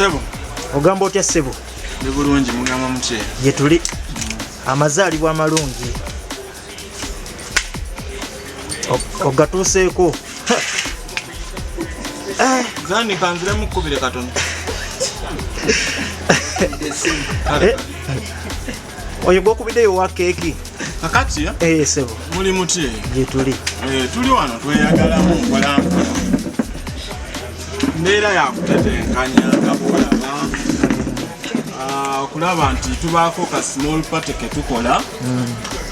Sebo. Ogamba otya Sebo? Ndi bulungi mugamba mutye. Ye tuli. Amazaalibwa amalungi. Ogatuuseeko. Zanie kanzire mukubire katono. Oyo gwokubiddeyo wa keeki. Kakati ya? Sebo. Muli mutye. Ye tuli. Tuli wano tweyagalamu mpolampola. Mbeera yakutetenkanya nga bwolaba. Okulaba nti tubaako ka small party ke tukola.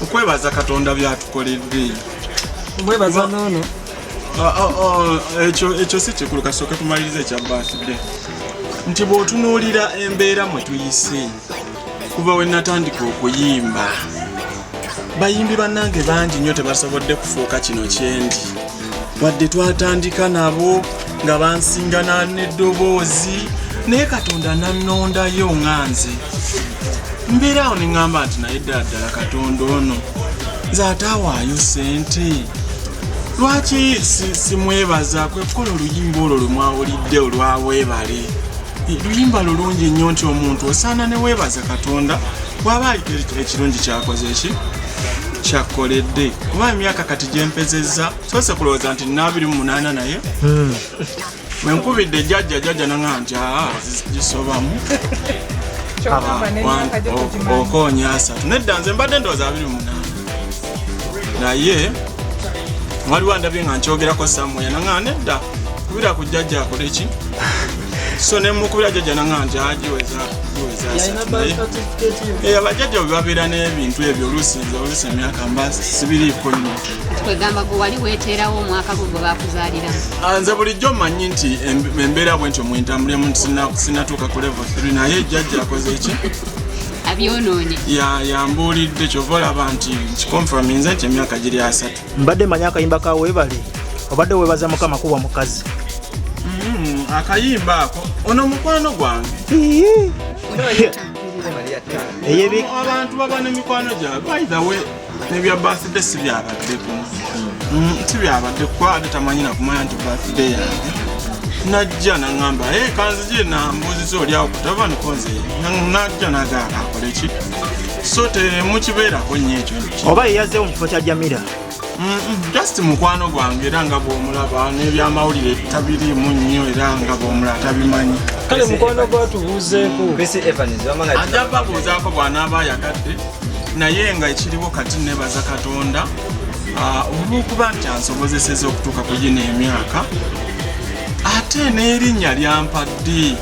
Okwebaza Katonda byatukoledde. Mwebaza nono. Ekyo si kikulu kasooke tumalirize ekya birthday. Nti bw'otunuulira embeera mwe tuyise kuva we natandika okuyimba bayimbi bannange bangi nnyo tebasobodde kufuuka kino kyendi wadde twatandika nabo nga bansingana n'eddoboozi naye Katonda nannondayo nganze mbeera awo ne ŋŋamba nti naye ddala Katonda ono nze ataawaayo ssente lwaki simwebaza kwe kukola oluyimba olwo lwe mwawulidde olwaweebale luyimba lulungi nnyo nti omuntu osaana ne weebaza Katonda bw'aba aliko ekirungi kyakoze eki kyakoledde kuba emyaka kati gyempezezza soose kulowooza nti 28 naye wenkubidde jjajja naŋŋamba nti gisobamu okoonya 3 nedda nze mbadde ndowooza 28 naye waliwo ndabye nga nkyogerako Samuel naŋŋamba nedda kubira ku jjajja akole eki so ne mukubira jjajja naŋŋamba nti agiweza abajjajja bwe babeera n'ebintu ebyo oluusi emyaka mba sibiriiko nnyo kwegamba gwe wali weeteerawo omwaka gwe gwe baakuzaaliramu nze bulijjo mmanyi nti embeera bwe ntyo mwentambulemu nti sinatuuka ku level 3 naye jjajja akoze eki abyonoonye yambuulidde kyova olaba nti kikonfaminze nti emyaka giri 3 mbadde manya akayimba ka weebale obadde weebaza Mukama kuba mukazi akayimba ako ono mukwano gwange abantu baba n'emikwano gyabwe by the way nebya birthday sibyabaddeko tibyabadde kwade tamanyi nakumanya nti birthday yange najja naŋŋamba kanzije nambuuziza oli awo kutava nikonze najja nagamba akole ki so temukibeerako nnyo ekyo oba yeyazeewo mu kifo kya Jamila just mukwano gwange era nga bw'omulaba n'ebyamawulire tabiriimu nnyo era nga bw'omulaba tabimanyi kale mukwano gwatubuuzeeko ajja babuuzaako bw'anaaba ayagadde naye nga ekiriwo kati nebaza Katonda olw'okuba nti ansobozeseza okutuuka ku gino emyaka ate n'erinnya lyampadde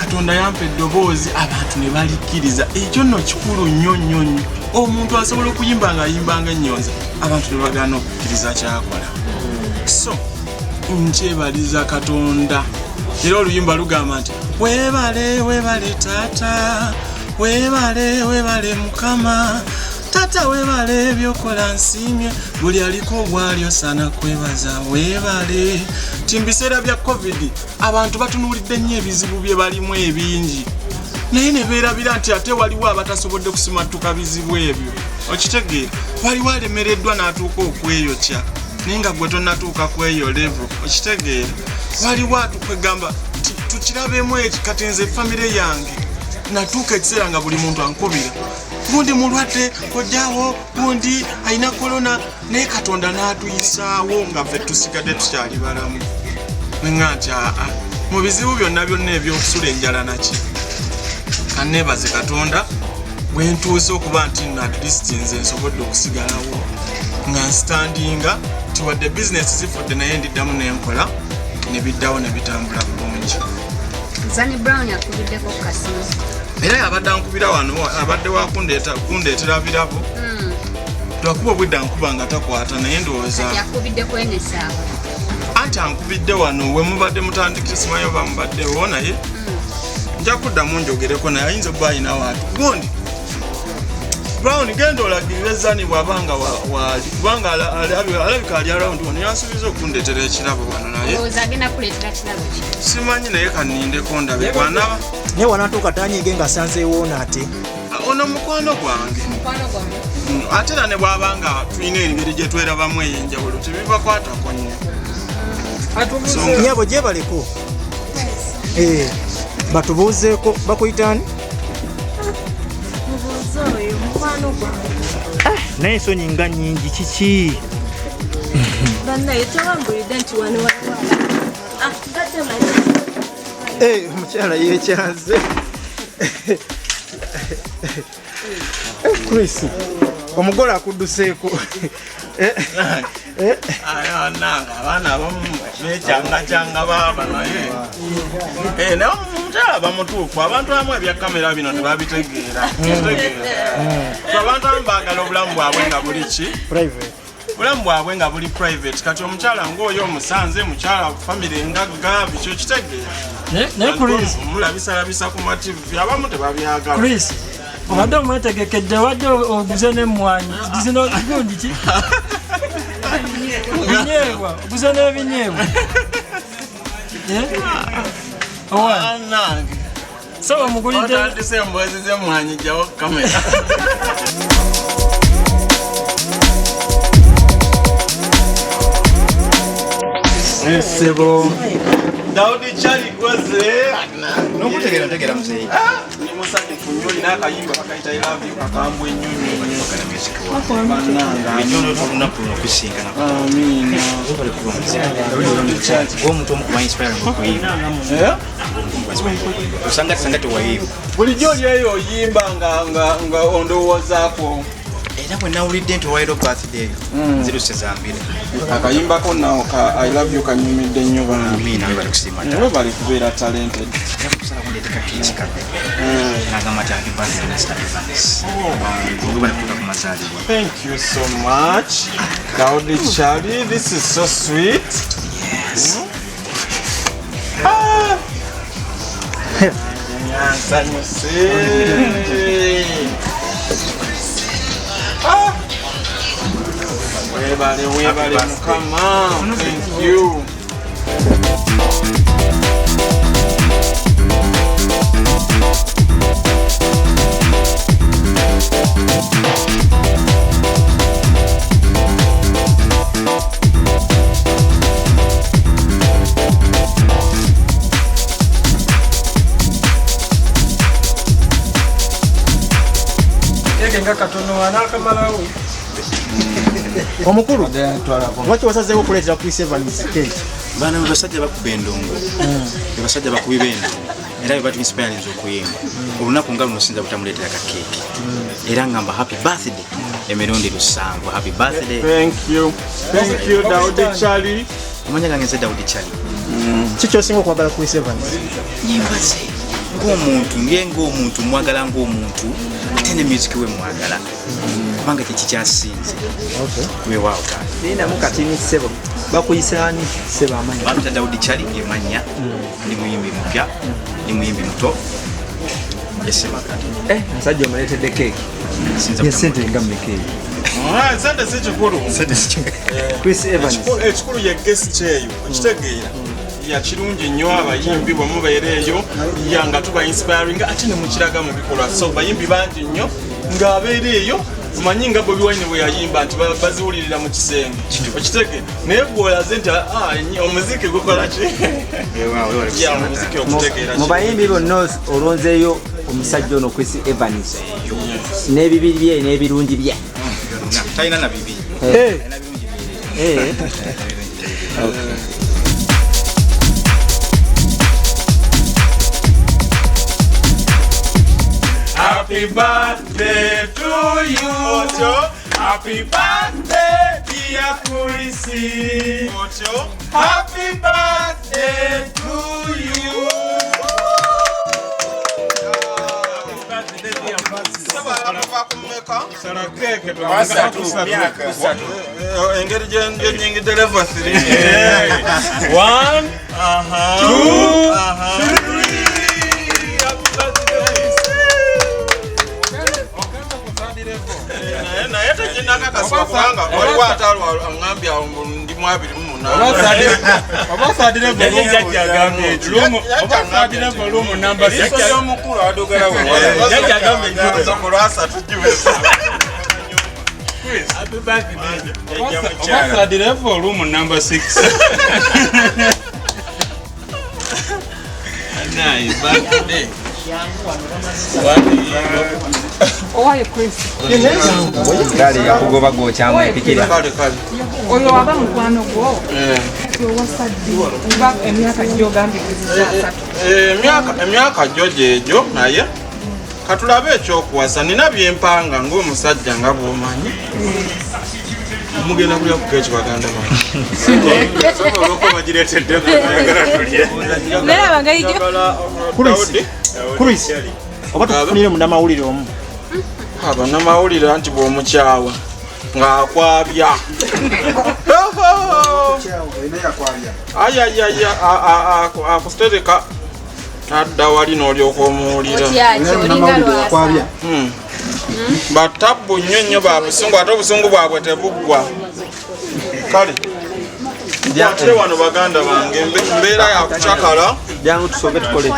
Katonda yampa eddoboozi abantu ne balikkiriza ekyo nno kikulu nnyo omuntu asobola okuyimba ng'ayimbanga ennyonza abantu ne bagaana okukkiriza kyakola so nkyebaliza Katonda era oluyimba lugamba nti weebale taata weebale Mukama tata weebale ebyokola nsiimye buli aliko gwali osaana kwebaza weebale ti mu biseera bya covid abantu batunuulidde nnyo ebizibu bye balimu ebingi naye ne beerabira nti ate waliwo abatasobodde kusimattuka bizibu ebyo okitegeera waliwo alemereddwa n'atuuka okweyokya naye nga gwe tonnatuuka ku eyo level okitegeera waliwo atukwegamba tukirabemu kati nze famire yange natuuka ekiseera nga buli muntu ankubira gundi mulwadde kojjaawo gundi alina korona naye Katonda n'atuyisaawo nga ffe tusigadde tukyali balamu neŋŋamba nti mu bizibu byonna ebyokusula enjala naki kanneebaze Katonda bwe ntuuse okuba nti at least nze nsobodde okusigalawo nga nsitandinga nti wadde bizinesi zifudde naye ndiddamu n'enkola ne biddawo ne bitambula bulungi. Zanie Brown yakubiddeko ku kasimu era yabadde ankubira wano abadde wakundeetera birabo twakuba obwedda nkuba nga takwata naye ndowooza yakubiddeko enesaawa anti ankubidde wano we mubadde mutandikira simanyi oba mubaddewo naye nja kuddamu njogereko naye ayinza okuba ayina waatu gundi Brown genda olagirire Zanie bw'abanga wali kubanga alabika ali around wano yansuubiza okundeetera ekirabo wano naye simanyi naye kanindeko ndabe bwanaba naye wanatuuka tanyiige nga asanzeewo naate ono mukwano gwange ate era ne bw'abanga tulina engeri gye twerabamu ey'enjawulo tebibakwatako nnyo nyabo gyebaleko batubuuzeeko bakuyitaani naye ensonyi nga nnyingi kiki omukyala yekyanze Chris omugole akudduseeko abaana abamu bekyangacanga baaba naye naye omukyala bamutuufu abantu abamu ebya kamera bino tebabitegeera abantu abamu baagala obulamu bwabwe nga buli ki obulamu bwabwe nga buli private kati omukyala ng'oyo omusanze mukyala famire engagga bikyo kitegeera mulabisalabisa ku mativi abamu tebabyagala obadde omwetegekedde wadde oguze n'emmwanyi zino gundi ki binyeebwa oguze n'ebinyeebwa nange so omugulidde otandise emboozi z'emmwanyi jjawo kamera sebo Daudi Chali goze Nokutegera mzee. Ni musake kunyoli n'akayimba bakayita I love you kakambwe ennyonyi Bakala music wa. Enyono tuna kusinga na. Amina. Daudi Chali omuntu omukuba inspire mu kuyiba. Usangati wayiba. Bulijjo lyeyo oyimba nga ondowoozaako. Era bwe nawulidde nti olwairo birthday ziruse zambiri akayimbako nawo ka I love you kanyumidde nnyo bambi mina bali kusiima nawe bali kubeera talented yakusala kundeteka kichika nagamba ti happy birthday Mr. Evans bali kutuka ku Mazaalibwa. Thank you so much Daudi Chali, this is so sweet. Yes. Webale mukama. Thank you. nga katono wanakamalawo omukulu lwaki wasazeewo okuleetera Chris Evans cake? Bana basajja bakuba endongo basajja bakubi b'endongo era batu inspirinze okuyimba olunaku nga luno sinza butamuleetera ka keeki era ngamba happy birthday emirundi 7. Happy birthday. Thank you Daudi Chali. Amanya gange nze Daudi Chali. Kiki osinga okwagala Chris Evans? Nyimba ze ng'omuntu mwagala ng'omuntu ate ne music we mwagala kubanga tekikyasinze weewaawo kandi nina mukatini sebo bakuyisani sebo amanya bamita Daudi Chali yemanya ndi muyimbi mupya ndi muyimbi muto yesemakati musajja omuleetedde keeki yesente nga mmekeki sente si kikulu Chris Evans ekikulu ye guest eyo okitegeera ya kirungi nnyo abayimbi bwe mubeera eyo nga tuba inspiring ate ne mukiraga mu bikolwa so bayimbi bangi nnyo ng'abeera eyo omanyi nga Bobi Wine bwe yayimba nti baziwulirira mu kisenge okitege naye bw'olaze nti omuziki gukola ki omuziki okutegeera mu bayimbi bonna olonzeeyo omusajja ono Chris Evans n'ebibiri bye n'ebirungi bye talina na bibiri Happy birthday to you. Ocho. Happy birthday, dear Chrissy. Ocho. Happy birthday to you. Happy birthday, dear Chrissy. Sara cake to engeri nyingi deliver 3. 1 2 3. Nakakaswanga olwatalwa ngambya ndi mwabiri mu obasadire volume number 6 omukulu adogala we olwasatu jiwesa obasadire volume number 6 nice birthday. Owaye Chris. Kale yakugoba gokyamwe epikira. Kale. Oyo aba mukwano gwo. Kati owasadde. Uba emyaka gyo gambi kuzisa. Emyaka gyo gyejo naye katulabe ekyokuwasa nina byempanga ng'omusajja nga bw'omanyi. Mugenda kulya ku keeki baganda bange. Chris, oba tufunire munnamawulire omu. Abannamawulire anti bw'omukyawa ng'akwabya. Ayayaya akustereka adda wali n'olyoka omuwulira. Batabbu nnyo babusungu ate obusungu bwabwe tebuggwa. Kale ate wano baganda bange mbeera yakucakala. Jangu tusooke tukole.